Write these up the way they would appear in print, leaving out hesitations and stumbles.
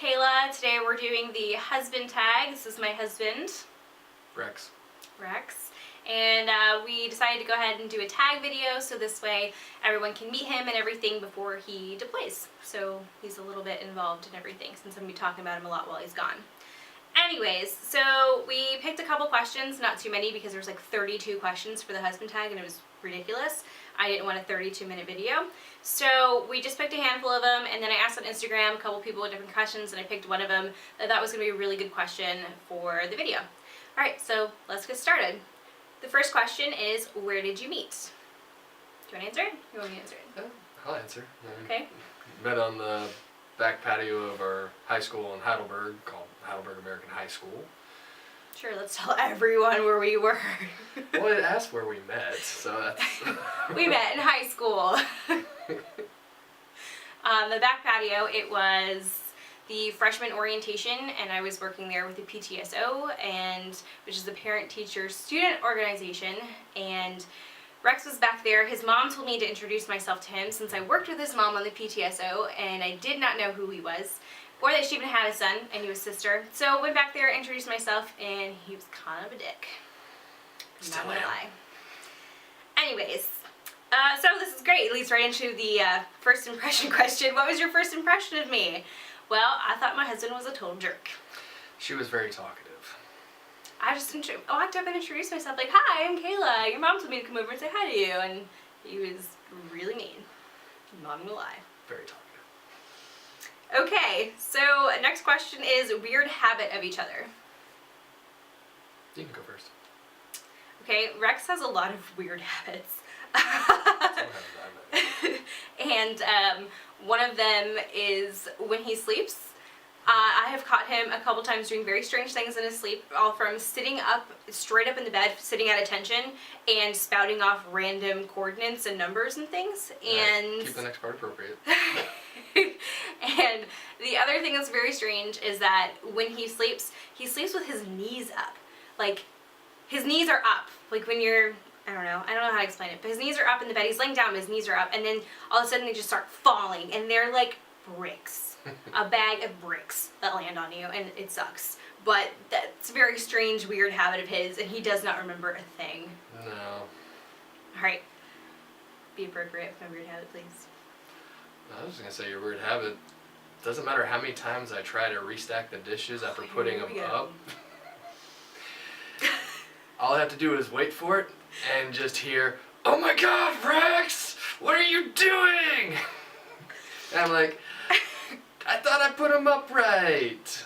Kayla. Today we're doing the husband tag. This is my husband, Rex. And we decided to go ahead and do a tag video so this way everyone can meet him and everything before he deploys. So he's a little bit involved in everything since I'm going to be talking about him a lot while he's gone. Anyways, so we picked a couple questions, not too many because there was like 32 questions for the husband tag and it was ridiculous. I didn't want a 32-minute video. So we just picked a handful of them, and then I asked on Instagram a couple people with different questions, and I picked one of them that I thought was going to be a really good question for the video. Alright, so let's get started. The first question is, where did you meet? Do you want to answer it? You want me to answer it? I'll answer. Okay. Met on the back patio of our high school in Heidelberg, called Heidelberg American High School. Sure, let's tell everyone where we were. Well, it asked where we met, so that's... We met in high school. The back patio, it was the freshman orientation, and I was working there with the PTSO, which is the parent-teacher student organization, and Rex was back there. His mom told me to introduce myself to him since I worked with his mom on the PTSO, and I did not know who he was, or that she even had a son. I knew his sister. So I went back there, introduced myself, and he was kind of a dick. Not gonna lie. Anyways, so this is great. It leads right into the first impression question. What was your first impression of me? Well, I thought my husband was a total jerk. She was very talkative. I just walked up and introduced myself like, "Hi, I'm Kayla. Your mom told me to come over and say hi to you." And he was really mean. Not gonna lie. Very talkative. Okay, so next question is weird habit of each other. You can go first. Okay, Rex has a lot of weird habits. And one of them is when he sleeps. I have caught him a couple times doing very strange things in his sleep, all from sitting up straight up in the bed, sitting at attention, and spouting off random coordinates and numbers and things. And right, keep the next part appropriate. And the other thing that's very strange is that when he sleeps with his knees up. Like, his knees are up. Like when you're, I don't know how to explain it, but his knees are up in the bed. He's laying down, but his knees are up, and then all of a sudden they just start falling, and they're like bricks. A bag of bricks that land on you, and it sucks. But that's a very strange, weird habit of his, and he does not remember a thing. No. Alright. Be appropriate with my weird habit, please. I was just going to say your weird habit. Doesn't matter how many times I try to restack the dishes after putting them up. All I have to do is wait for it and just hear, "Oh my God, Rex! What are you doing?" And I'm like, "I thought I put them up right."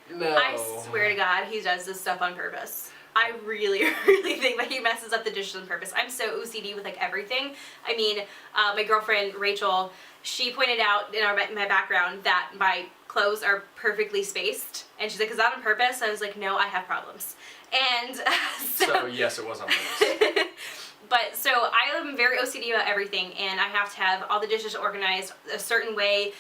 No. I swear to God, he does this stuff on purpose. I really, really think that he messes up the dishes on purpose. I'm so OCD with like everything. I mean, my girlfriend Rachel, she pointed out in my background that my clothes are perfectly spaced, and she's like, "Is that on purpose?" I was like, "No, I have problems." And so yes, it was on purpose. But so I am very OCD about everything, and I have to have all the dishes organized a certain way,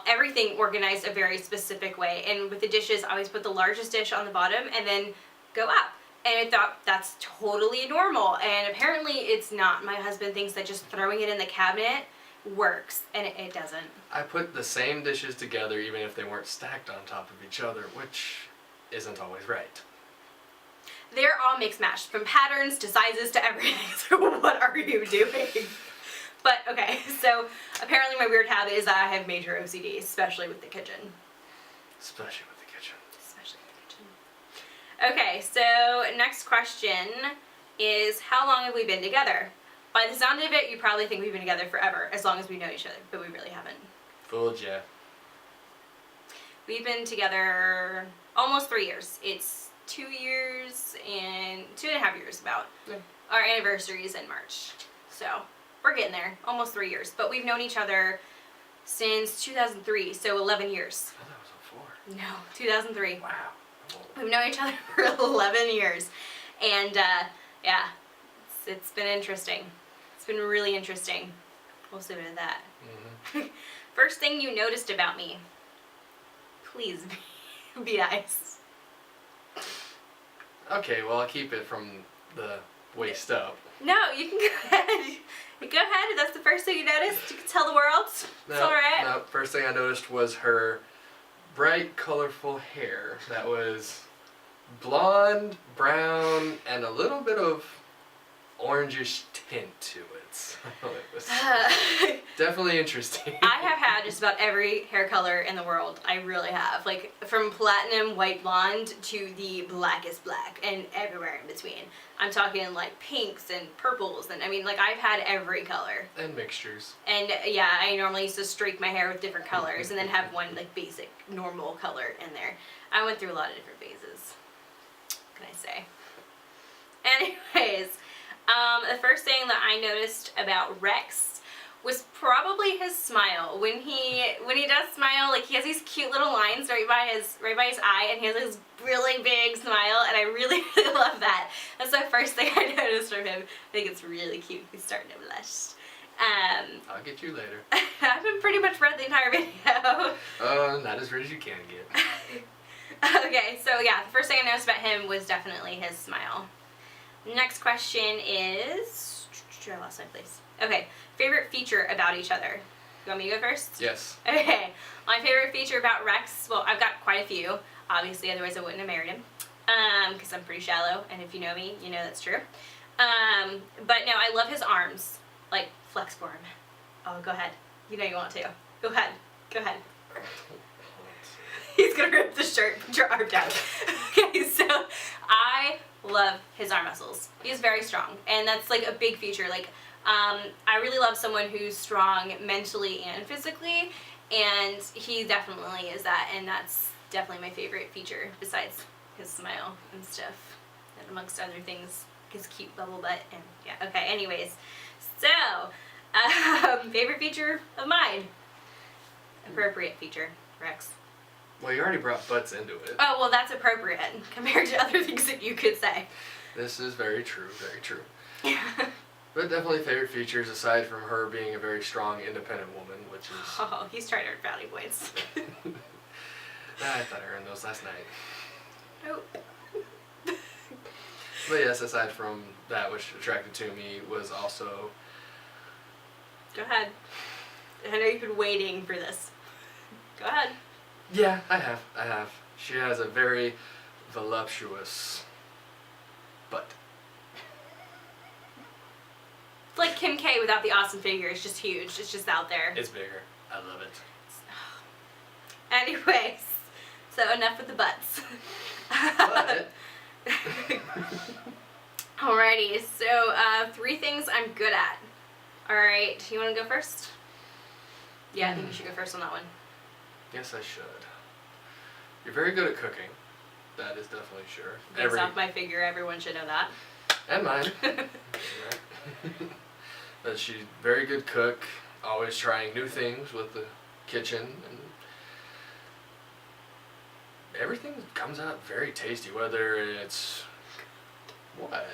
everything organized a very specific way. And with the dishes, I always put the largest dish on the bottom and then go up. And I thought that's totally normal, and apparently it's not. My husband thinks that just throwing it in the cabinet works, and it doesn't. I put the same dishes together even if they weren't stacked on top of each other, which isn't always right. They're all mixed matched, from patterns to sizes to everything. So what are you doing? But okay, so apparently my weird habit is that I have major OCD, especially with the kitchen. Especially with the kitchen. Okay, so next question is, how long have we been together? By the sound of it, you probably think we've been together forever, as long as we know each other, but we really haven't. Fooled ya. We've been together almost 3 years. It's 2 years and 2.5 years about. Yeah. Our anniversary is in March. So we're getting there, almost 3 years. But we've known each other since 2003, so 11 years. I thought it was 04. No, 2003. Wow. We've known each other for 11 years. And yeah, it's been interesting. It's been really interesting. We'll leave it at that. Mm-hmm. First thing you noticed about me. Please be nice. Okay, well I'll keep it from the waist up. No, you can go ahead. Go ahead. If that's the first thing you noticed, you can tell the world. It's No, alright. no, first thing I noticed was her bright, colorful hair that was blonde, brown, and a little bit of orangish tint to it. So it was definitely interesting. I have had just about every hair color in the world. I really have. Like, from platinum white blonde to the blackest black and everywhere in between. I'm talking like pinks and purples and I mean, like, I've had every color. And mixtures. And yeah, I normally used to streak my hair with different colors and then have one like basic normal color in there. I went through a lot of different phases. What can I say? Anyways, the first thing that I noticed about Rex was probably his smile. When he does smile, like, he has these cute little lines right by his eye, and he has this really big smile, and I really, really love that. That's the first thing I noticed from him. I think it's really cute. He's starting to blush. I'll get you later. I've been pretty much read the entire video. Not as red as you can get. Okay, so yeah, the first thing I noticed about him was definitely his smile. Next question is... I lost my place. Okay, favorite feature about each other. You want me to go first? Yes. Okay, my favorite feature about Rex, well, I've got quite a few, obviously, otherwise I wouldn't have married him, because I'm pretty shallow, and if you know me, you know that's true. But no, I love his arms. Like, flex for him. Oh, go ahead. You know you want to. Go ahead. Go ahead. He's gonna rip the shirt, put your arm down. Okay, so I love his arm muscles. He's very strong, and that's like a big feature. Like, I really love someone who's strong mentally and physically, and he definitely is that, and that's definitely my favorite feature besides his smile and stuff, and amongst other things, his cute bubble butt, and yeah, okay, anyways. So, favorite feature of mine. Appropriate feature, Rex. Well, you already brought butts into it. Oh, well, that's appropriate compared to other things that you could say. This is very true, very true. But definitely favorite features, aside from her being a very strong, independent woman, which is... Oh, he's trying to earn brownie points. I thought I earned those last night. Nope. But yes, aside from that, which attracted to me was also... Go ahead. I know you've been waiting for this. Go ahead. Yeah, I have. She has a very voluptuous butt. It's like Kim K without the awesome figure. It's just huge. It's just out there. It's bigger. I love it. Anyways, so enough with the butts. But... Alrighty, so 3 things I'm good at. Alright, you want to go first? Yeah, I think you should go first on that one. Yes, I should. You're very good at cooking. That is definitely sure. Based off my figure, everyone should know that. And mine. But she's a very good cook, always trying new things with the kitchen, and everything comes out very tasty, whether it's... What?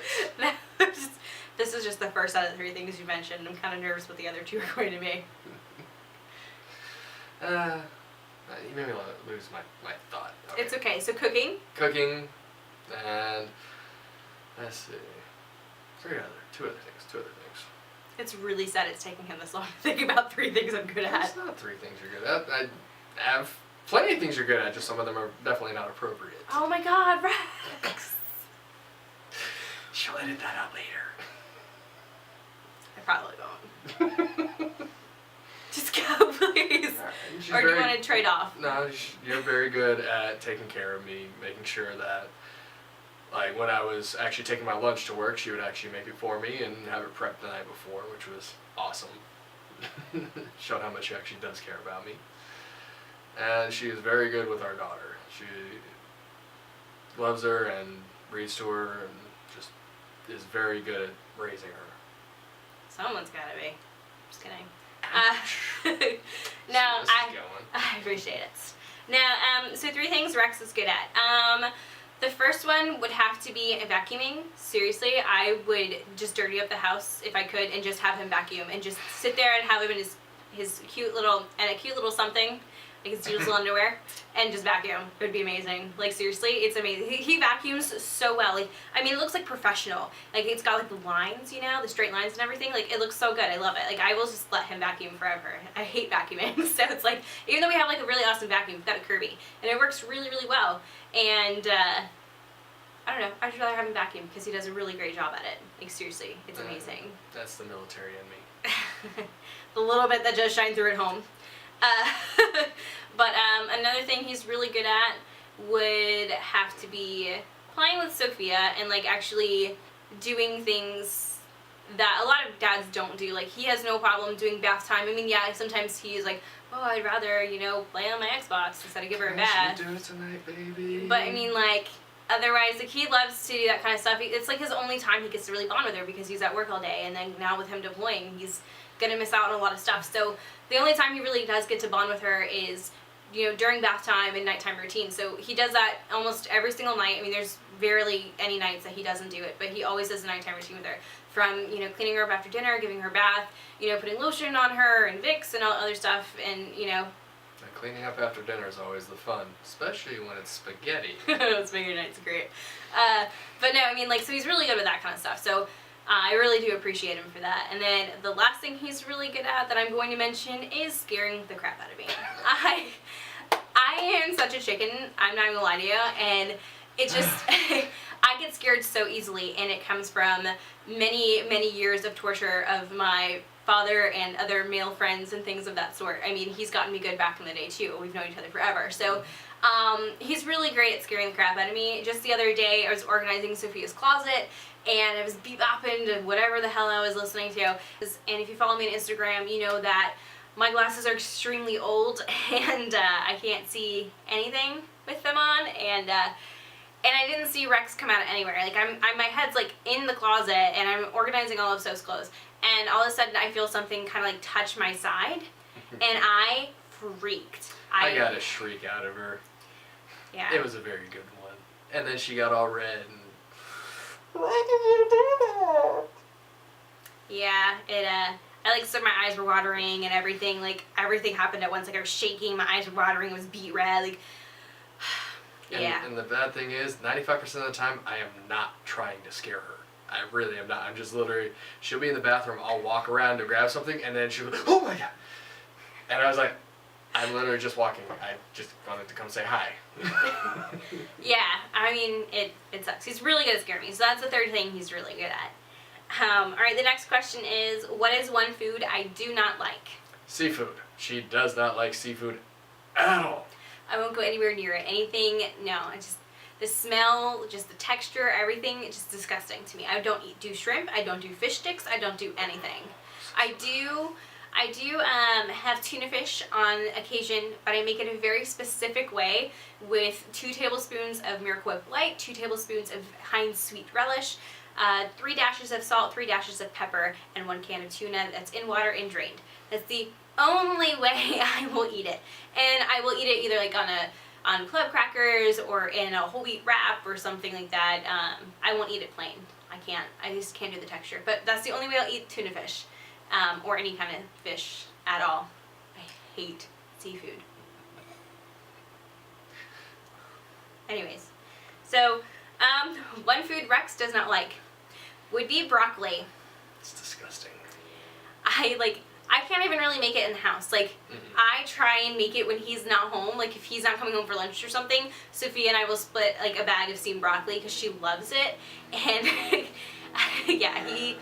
This is just the first out of the 3 things you mentioned. I'm kind of nervous what the other 2 are going to be. You made me lose my thought. Okay. It's okay. So cooking? Cooking, and let's see. 2 other things. It's really sad it's taking him this long to think about 3 things I'm good at. It's not 3 things you're good at. I have plenty of things you're good at, just some of them are definitely not appropriate. Oh my god, Rex! She'll edit that out later. I probably won't. Just go, please. Right. Or do you want to trade off? No, you're very good at taking care of me, making sure that, like, when I was actually taking my lunch to work, she would actually make it for me and have it prepped the night before, which was awesome. Showed how much she actually does care about me. And she is very good with our daughter. She loves her and reads to her and just is very good at raising her. Someone's gotta be. Just kidding. No, I appreciate it. Now, so 3 things Rex is good at. The first one would have to be vacuuming. Seriously, I would just dirty up the house if I could and just have him vacuum and just sit there and have him in his cute little, and a cute little something like his diesel underwear, and just vacuum. It would be amazing. Like seriously, it's amazing. He vacuums so well. Like I mean, it looks like professional. Like it's got like the lines, you know, the straight lines and everything. Like it looks so good. I love it. Like I will just let him vacuum forever. I hate vacuuming, so it's like even though we have like a really awesome vacuum, we've got a Kirby, and it works really really well. And I don't know. I'd just rather have him vacuum because he does a really great job at it. Like seriously, it's amazing. That's the military in me. The little bit that does shine through at home. But another thing he's really good at would have to be playing with Sophia and like actually doing things that a lot of dads don't do. Like he has no problem doing bath time. I mean, yeah, sometimes he's like, oh, I'd rather, you know, play on my Xbox instead of give her a bath. Do it tonight, baby. But I mean, like, otherwise, like, he loves to do that kind of stuff. It's like his only time he gets to really bond with her because he's at work all day, and then now with him deploying, he's gonna miss out on a lot of stuff. So the only time he really does get to bond with her is, you know, during bath time and nighttime routine. So he does that almost every single night. I mean, there's rarely any nights that he doesn't do it, but he always does a nighttime routine with her. From, you know, cleaning her up after dinner, giving her a bath, you know, putting lotion on her and Vicks and all other stuff, and, you know. Cleaning up after dinner is always the fun, especially when it's spaghetti. Spaghetti night's great. But no, I mean, like, so he's really good with that kind of stuff. So I really do appreciate him for that. And then the last thing he's really good at that I'm going to mention is scaring the crap out of me. I am such a chicken, I'm not even gonna lie to you, and it just, I get scared so easily, and it comes from many, many years of torture of my father and other male friends and things of that sort. I mean, he's gotten me good back in the day too. We've known each other forever. So he's really great at scaring the crap out of me. Just the other day, I was organizing Sophia's closet, and I was bebopping to whatever the hell I was listening to. And if you follow me on Instagram, you know that my glasses are extremely old, and I can't see anything with them on, and I didn't see Rex come out of anywhere. Like my head's like in the closet, and I'm organizing all of So's clothes, and all of a sudden I feel something kind of like touch my side, and I freaked. I got a shriek out of her. Yeah. It was a very good one. And then she got all red and... Why did you do that? Yeah, I like said my eyes were watering and everything. Like everything happened at once. Like I was shaking, my eyes were watering, it was beet red. Like, yeah. And the bad thing is, 95% of the time, I am not trying to scare her. I really am not. I'm just literally, she'll be in the bathroom, I'll walk around to grab something, and then she'll go, oh my god! And I was like, I'm literally just walking. I just wanted to come say hi. Yeah, I mean, it sucks. He's really good at scaring me, so that's the third thing he's really good at. Alright, the next question is, what is one food I do not like? Seafood. She does not like seafood at all. I won't go anywhere near it. Anything, no. I just, the smell, just the texture, everything, it's just disgusting to me. I don't do shrimp, I don't do fish sticks, I don't do anything. I do have tuna fish on occasion, but I make it a very specific way with 2 tablespoons of Miracle Whip Light, 2 tablespoons of Heinz Sweet Relish, 3 dashes of salt, 3 dashes of pepper, and 1 can of tuna that's in water and drained. That's the only way I will eat it. And I will eat it either like on club crackers or in a whole wheat wrap or something like that. I won't eat it plain. I just can't do the texture. But that's the only way I'll eat tuna fish. Or any kind of fish at all. I hate seafood. Anyways, so one food Rex does not like would be broccoli. It's disgusting. I can't even really make it in the house. Like, I try and make it when he's not home. Like, if he's not coming home for lunch or something, Sophia and I will split, like, a bag of steamed broccoli because she loves it. And, yeah, he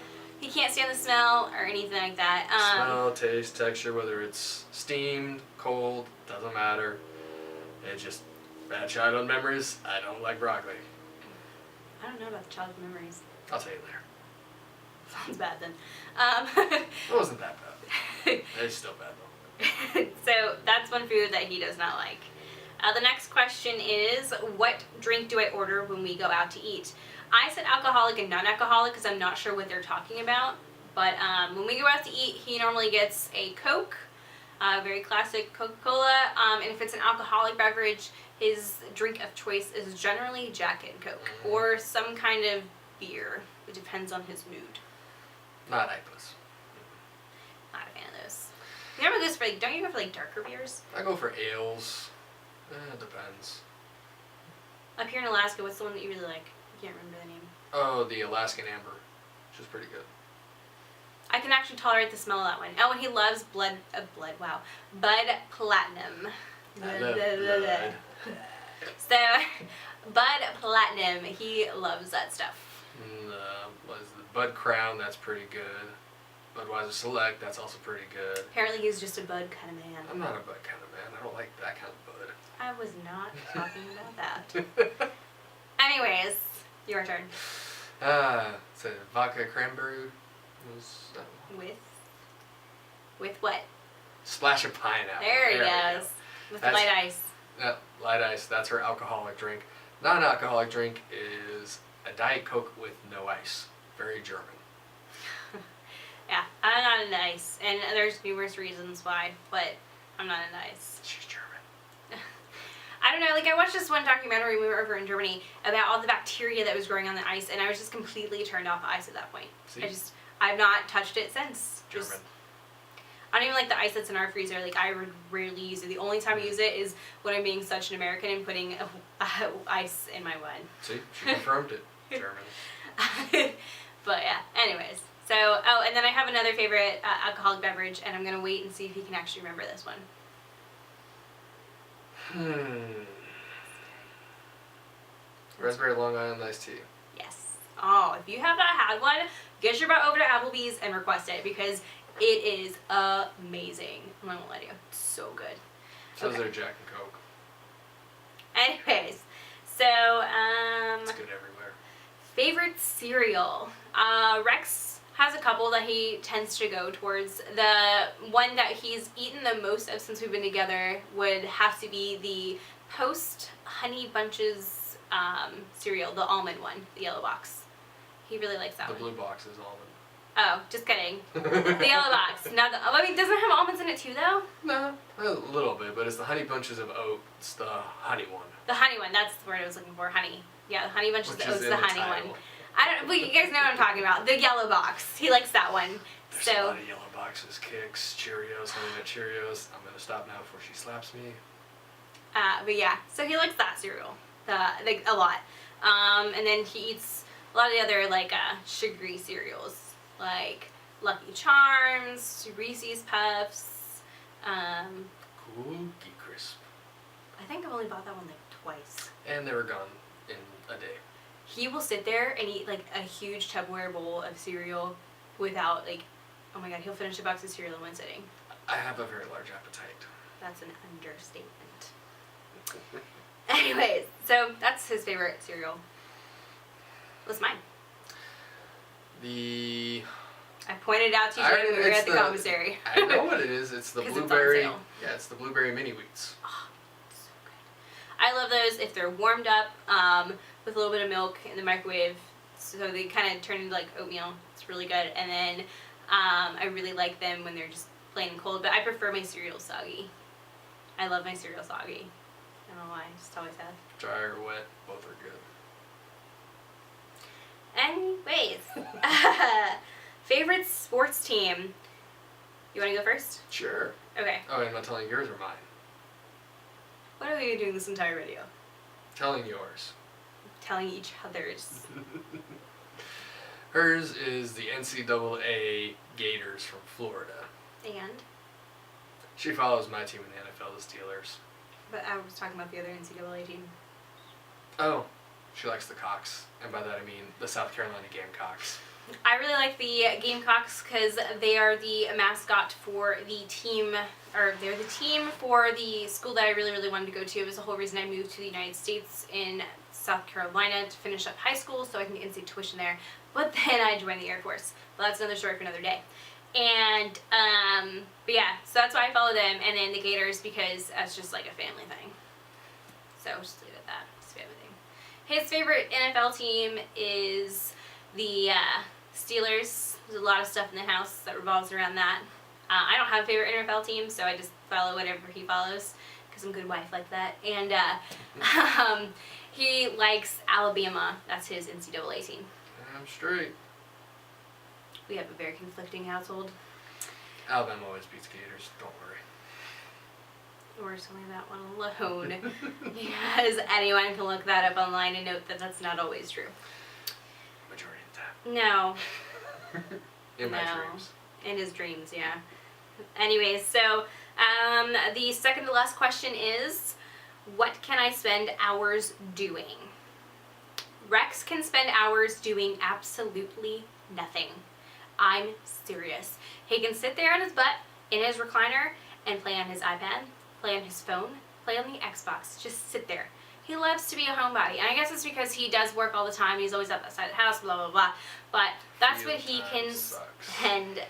can't stand the smell or anything like that. Smell, taste, texture, whether it's steamed, cold, doesn't matter. It's just bad childhood memories. I don't like broccoli. I don't know about the childhood memories. I'll tell you later. Sounds bad then. It wasn't that bad. It's still bad though. So that's one food that he does not like. The next question is, what drink do I order when we go out to eat? I said alcoholic and non-alcoholic because I'm not sure what they're talking about. But when we go out to eat, he normally gets a Coke, very classic Coca-Cola. And if it's an alcoholic beverage, his drink of choice is generally Jack and Coke or some kind of beer. It depends on his mood. Not IPAs. Not a fan of those. You never goes for like, don't you go for like darker beers? I go for ales. It depends. Up here in Alaska, what's the one that you really like? I can't remember the name. Oh, the Alaskan Amber, which is pretty good. I can actually tolerate the smell of that one. Oh, and he loves Bud Platinum. I love blood. So, Bud Platinum, he loves that stuff. What is the Bud Crown? That's pretty good. Budweiser Select, that's also pretty good. Apparently he's just a Bud kind of man. I'm not a Bud kind of man. I don't like that kind of Bud. I was not talking about that. Anyways, your turn. It's a vodka cranberry. With what? Splash of pineapple. There he goes. With light ice. Yeah, light ice. That's her alcoholic drink. Non-alcoholic drink is a Diet Coke with no ice. Very German. Yeah, I'm not into ice, and there's numerous reasons why, but I'm not into ice. She's German. I don't know, like I watched this one documentary when we were over in Germany about all the bacteria that was growing on the ice, and I was just completely turned off ice at that point. See? I've not touched it since. German. I don't even like the ice that's in our freezer. Like, I would rarely use it. The only time I use it is when I'm being such an American and putting ice in my wine. See? She confirmed it. German. But yeah, anyways. So, oh, and then I have another favorite alcoholic beverage, and I'm going to wait and see if you can actually remember this one. Raspberry Long Island iced tea. Yes. Oh, if you have not had one, get your butt over to Applebee's and request it, because it is amazing. I'm not going to lie to you. It's so good. So is their Jack and Coke. Anyways, so, it's good everywhere. favorite cereal. Rex has a couple that he tends to go towards. The one that he's eaten the most of since we've been together would have to be the Post Honey Bunches cereal, the almond one, the yellow box. He really likes that The one. blue box is almond. Oh, just kidding. The yellow box. Not the, I mean, doesn't it have almonds in it too, though? No, a little bit, but it's the Honey Bunches of Oat. It's the honey one. The honey one. That's the word I was looking for. Honey. Yeah, the Honey Bunches Which of Oats, is in the the honey title. one. I don't. But you guys know what I'm talking about. The yellow box. He likes that one. There's So. a lot of yellow boxes, Kicks, Cheerios, Honey Nut Cheerios. I'm gonna stop now before she slaps me. But yeah, so he likes that cereal, like a lot. And then he eats a lot of the other like sugary cereals, like Lucky Charms, Reese's Puffs. Cookie Crisp. I think I've only bought that one like twice. And they were gone in a day. He will sit there and eat like a huge Tupperware bowl of cereal without like, oh my god, he'll finish a box of cereal in one sitting. I have a very large appetite. That's an understatement. Anyways, so that's his favorite cereal. What's mine? I pointed out to you when we were at the commissary. I know what it is. It's the 'Cause it's on blueberry. sale. Yeah, it's the blueberry mini wheats. Oh, so good. I love those if they're warmed up with a little bit of milk in the microwave, so they kind of turn into like oatmeal. It's really good. And then I really like them when they're just plain and cold, but I prefer my cereal soggy. I love my cereal soggy. I don't know why, I just always have. Dry or wet, both are good. Anyways, favorite sports team. You want to go first? Sure. Okay. Oh, I'm not telling yours or mine. What are we doing this entire video? Telling yours. Telling each other's. Hers is the NCAA Gators from Florida. And? She follows my team in the NFL, the Steelers. But I was talking about the other NCAA team. Oh, she likes the Cocks, and by that I mean the South Carolina Gamecocks. I really like the Gamecocks because they are the mascot for the team, or they're the team for the school that I really, really wanted to go to. It was the whole reason I moved to the United States in South Carolina to finish up high school so I can get in-state tuition there. But then I joined the Air Force. But that's another story for another day. And, but yeah, so that's why I follow them, and then the Gators because that's just like a family thing. So just leave it at that. It's a family thing. His favorite NFL team is the Steelers. There's a lot of stuff in the house that revolves around that. I don't have a favorite NFL team, so I just follow whatever he follows because I'm a good wife like that. And he likes Alabama. That's his NCAA team. I'm straight. We have a very conflicting household. Alabama always beats Gators, don't worry. We're just going to leave that one alone. Because anyone can look that up online and note that that's not always true. Majority of the time. No. In my dreams. In his dreams, yeah. Anyways, so the second to last question is, what can I spend hours doing? Rex can spend hours doing absolutely nothing. I'm serious. He can sit there on his butt in his recliner and play on his iPad, play on his phone, play on the Xbox. Just sit there. He loves to be a homebody. And I guess it's because he does work all the time. He's always outside the house, blah, blah, blah. But that's what he can spend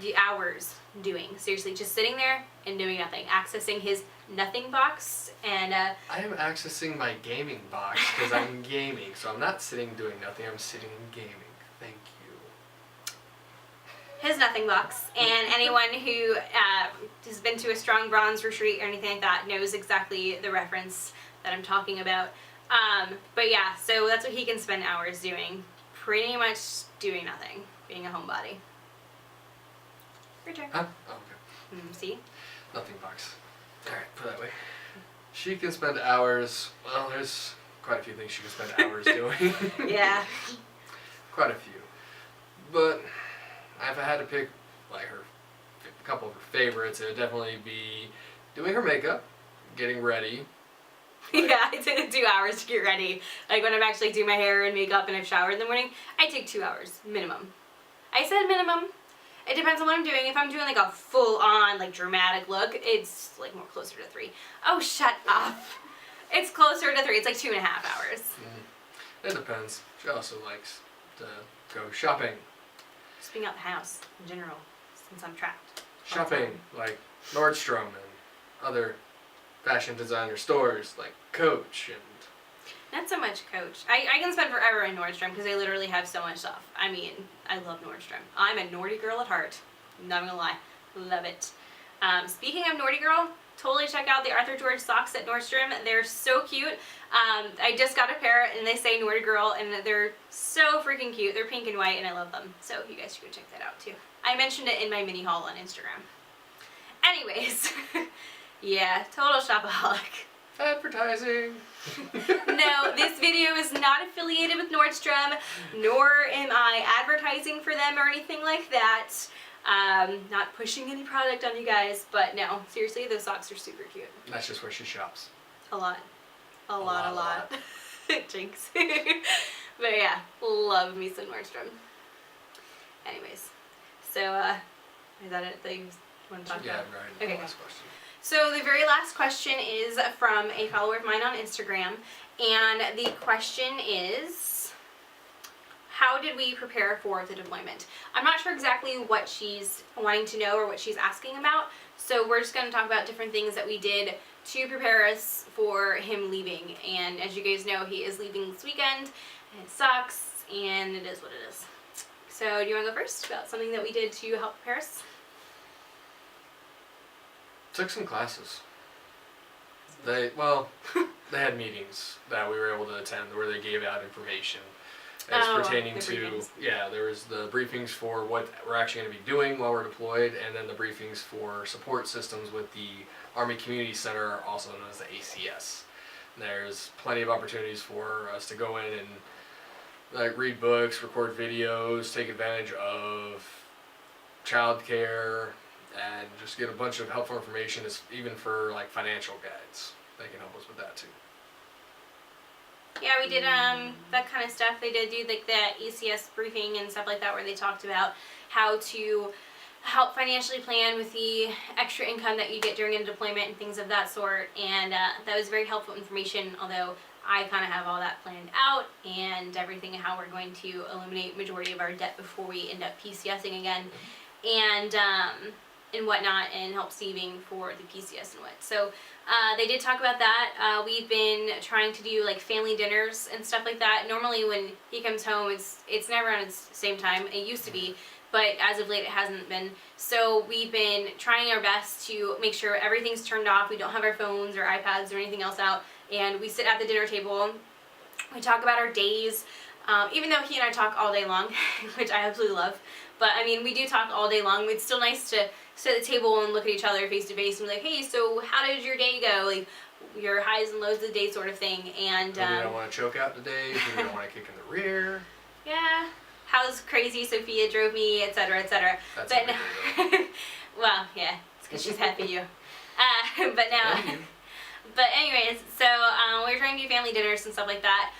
the hours doing. Seriously, just sitting there and doing nothing. Accessing his nothing box and I am accessing my gaming box because I'm gaming. So I'm not sitting doing nothing. I'm sitting gaming. Thank you. his nothing box, and anyone who has been to a strong bronze retreat or anything like that knows exactly the reference that I'm talking about. But yeah, so that's what he can spend hours doing. Pretty much doing nothing, being a homebody. Your turn. Huh? Oh, okay. See? Nothing box. Alright, put it that way. She can spend hours, well, there's quite a few things she can spend hours doing. Yeah. Quite a few. But if I had to pick like a couple of her favorites, it would definitely be doing her makeup, getting ready. Yeah, I take 2 hours to get ready. Like when I'm actually doing my hair and makeup and I've showered in the morning, I take 2 hours, minimum. I said minimum. It depends on what I'm doing. If I'm doing like a full-on, like dramatic look, it's like more closer to 3. Oh, shut up. It's closer to 3. It's like 2.5 hours. It depends. She also likes to go shopping. Just being out the house in general, since I'm trapped. Shopping, like Nordstrom and other fashion designer stores like Coach and... Not so much Coach. I can spend forever in Nordstrom because they literally have so much stuff. I mean, I love Nordstrom. I'm a Nordy girl at heart. Not gonna lie. Love it. Speaking of Nordy girl, totally check out the Arthur George socks at Nordstrom. They're so cute. I just got a pair and they say Nordy girl and they're so freaking cute. They're pink and white and I love them. So you guys should go check that out too. I mentioned it in my mini haul on Instagram. Anyways, yeah, total shopaholic. Advertising. No, this video is not affiliated with Nordstrom, nor am I advertising for them or anything like that. Not pushing any product on you guys, but no, seriously, those socks are super cute. That's just where she shops. A lot. A lot. Jinx. But yeah, love me some Nordstrom. Anyways, so, is that it that you want to talk about? Yeah, right. Okay, Last question. So the very last question is from a follower of mine on Instagram, and the question is, how did we prepare for the deployment? I'm not sure exactly what she's wanting to know or what she's asking about, so we're just going to talk about different things that we did to prepare us for him leaving. And as you guys know, he is leaving this weekend, and it sucks, and it is what it is. So do you want to go first about something that we did to help prepare us? Took some classes. They had meetings that we were able to attend where they gave out information as pertaining to briefings. Yeah, there was the briefings for what we're actually going to be doing while we're deployed, and then the briefings for support systems with the Army Community Center, also known as the ACS. There's plenty of opportunities for us to go in and like read books, record videos, take advantage of childcare, and just get a bunch of helpful information, even for like financial guides. They can help us with that too. Yeah, we did that kind of stuff. They did do like the ACS briefing and stuff like that where they talked about how to help financially plan with the extra income that you get during a deployment and things of that sort. And that was very helpful information, although I kind of have all that planned out and everything, how we're going to eliminate majority of our debt before we end up PCSing again. And whatnot, and help saving for the PCS and what. So they did talk about that. We've been trying to do like family dinners and stuff like that. Normally when he comes home, it's never on the same time. It used to be, but as of late it hasn't been. So we've been trying our best to make sure everything's turned off. We don't have our phones or iPads or anything else out, and we sit at the dinner table. We talk about our days. Even though he and I talk all day long, which I absolutely love. But I mean, we do talk all day long. It's still nice to sit at the table and look at each other face to face and be like, hey, so how did your day go? Like, your highs and lows of the day sort of thing. And who you don't want to choke out today, who you don't want to kick in the rear. Yeah. How's crazy Sophia drove me, etc., etc. That's But a big deal. well, yeah, it's because she's happy you. But now, And you. but anyways, so we're trying to do family dinners and stuff like that.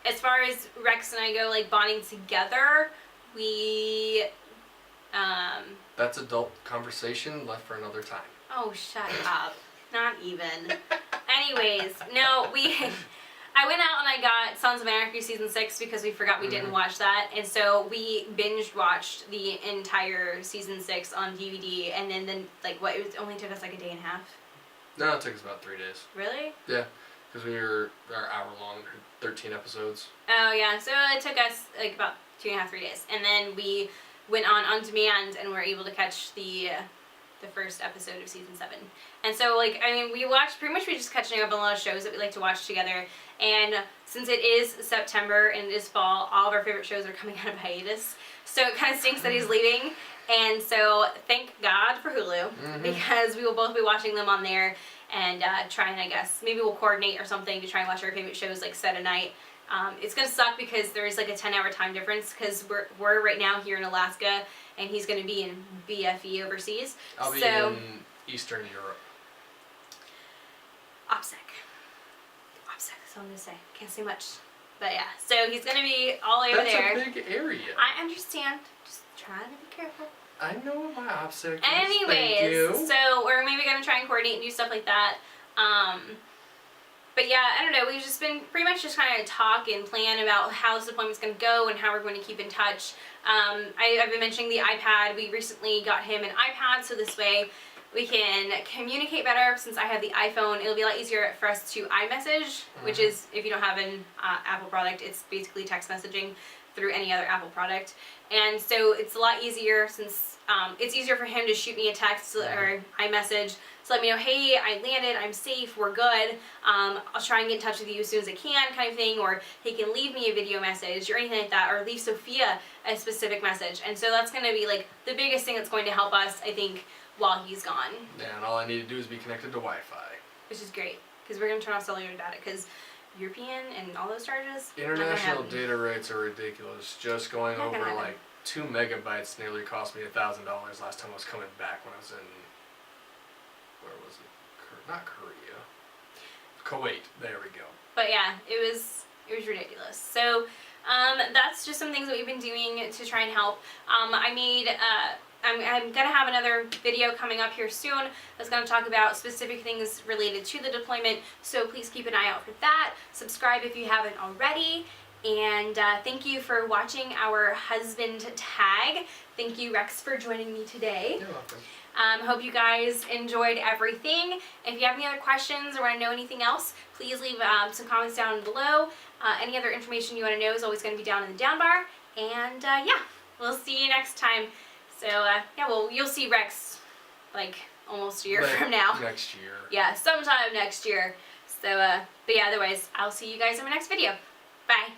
As far as Rex and I go, like bonding together, we. That's adult conversation left for another time. Oh, shut up. Not even. Anyways, no, I went out and I got Sons of Anarchy season 6 because we forgot we didn't watch that, and so we binge watched the entire season 6 on DVD, and then like what, it only took us like a day and a half. No, it took us about 3 days. Really? Yeah, because we were our hour long, 13 episodes. Oh yeah, so it took us like about 2.5, 3 days, and then we went on demand and were able to catch the first episode of season 7. And so, like, I mean, we're just catching up on a lot of shows that we like to watch together. And since it is September and it is fall, all of our favorite shows are coming out of hiatus. So it kind of stinks that he's leaving. And so thank God for Hulu, because we will both be watching them on there and trying, I guess, maybe we'll coordinate or something to try and watch our favorite shows, like, set a night. It's going to suck because there is like a 10-hour time difference because we're right now here in Alaska and he's going to be in BFE overseas. I'll be in Eastern Europe. OPSEC, that's all I'm going to say. Can't say much. But yeah, so he's going to be all over there. That's a big area. I understand. Just trying to be careful. I know what my OPSEC is. Anyways, Thank you. so we're maybe going to try and coordinate and do stuff like that. But yeah, I don't know, we've just been pretty much just kind of talk and plan about how this deployment's going to go and how we're going to keep in touch. I've been mentioning the iPad. We recently got him an iPad, so this way we can communicate better. Since I have the iPhone, it'll be a lot easier for us to iMessage, which is, if you don't have an Apple product, it's basically text messaging through any other Apple product. And so it's a lot easier since it's easier for him to shoot me a text or iMessage to let me know, hey, I landed, I'm safe, we're good, I'll try and get in touch with you as soon as I can, kind of thing, or he can leave me a video message or anything like that, or leave Sophia a specific message. And so that's going to be like the biggest thing that's going to help us, I think, while he's gone. Yeah, and all I need to do is be connected to Wi-Fi. Which is great, because we're going to turn off cellular data, because European and all those charges, International data rates are ridiculous. Just going Not gonna over happen. like 2 megabytes nearly cost me $1,000 last time I was coming back when I was in, where was it? Not Korea. Kuwait. There we go. But yeah, it was ridiculous. So that's just some things that we've been doing to try and help. I'm gonna have another video coming up here soon that's gonna talk about specific things related to the deployment. So please keep an eye out for that. Subscribe if you haven't already. And thank you for watching our husband tag. Thank you, Rex, for joining me today. You're welcome. Hope you guys enjoyed everything. If you have any other questions or want to know anything else, please leave some comments down below. Any other information you want to know is always going to be down in the down bar. And yeah, we'll see you next time. So yeah, well, you'll see Rex like almost a year from now. Next year. Yeah, sometime next year. So, but yeah, otherwise, I'll see you guys in my next video. Bye.